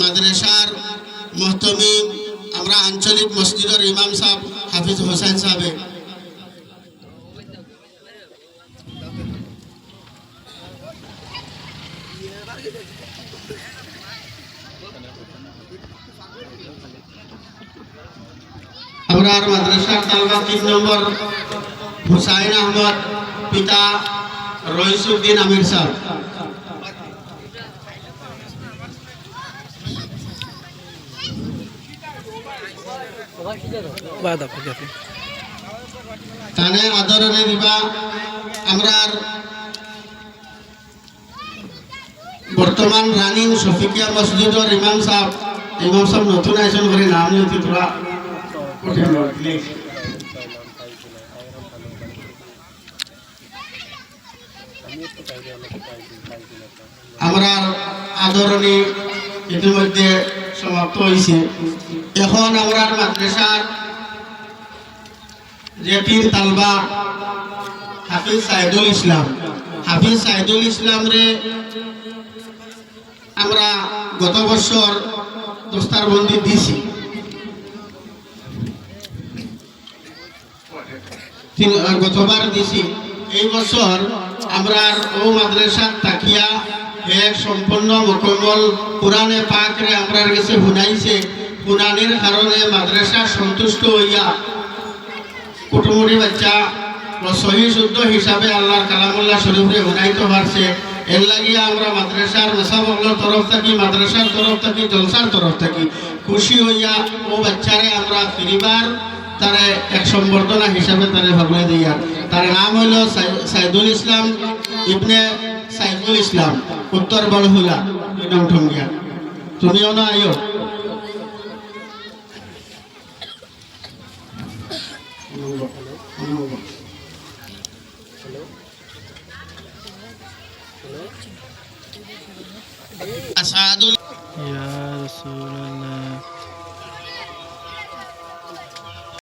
মাদ্রাসার মুহতমিম আমরা আঞ্চলিক মসজিদের ইমাম সাহেব হাফিজ হোসেন সাহেব আমরা মাদ্রাসার তালবা 3 নম্বর হুসাইন আহমদ পিতা রইসুদ্দিন আমির সাহেব তানে আদরণে দিবা আমরা বর্তমান রানিং শফিকিয়া মসজিদের ইমাম সাহেব নতুন আয়োজন করে নাম নিতে তোরা আমরা আদরণী ইতিমধ্যে সমাপ্ত হয়েছে। এখন আমরা মাদ্রাসার যে পীর তালবা হাফিজ সাইদুল ইসলাম রে আমরা গত বছর দস্তারবন্দি দিছি। গতবার দিছি। এই বছর আমরা ও মাদ্রাসার তাকিয়া এক সম্পূর্ণ মোকাম্মল কোরআনে পাকরে আমরা কাছে শুনাইছে। শুনানির কারণে মাদ্রাসা সন্তুষ্ট হইয়া কুটুমুটি বাচ্চা সহি শুদ্ধ হিসাবে আল্লাহর কালামুল্লাহ শরীফে শুনাইতে পারছে। এর লাগিয়া আমরা মাদ্রাসার মেসাবকলের তরফ থাকি, মাদ্রাসার তরফ থাকি, জলসার তরফ থাকি খুশি হইয়া ও বাচ্চারে আমরা ফিরিবার তারে এক সম্বর্ধনা হিসাবে তারে ভাবলে দিয়া। তার নাম হইল সাইদুল ইসলাম ইবনে সাইদুল ইসলাম, উত্তর বড়হুলা, ঠঙ্গিয়া। তুমিও না আইও। আসাদুল ইয়া রাসূলুল্লাহ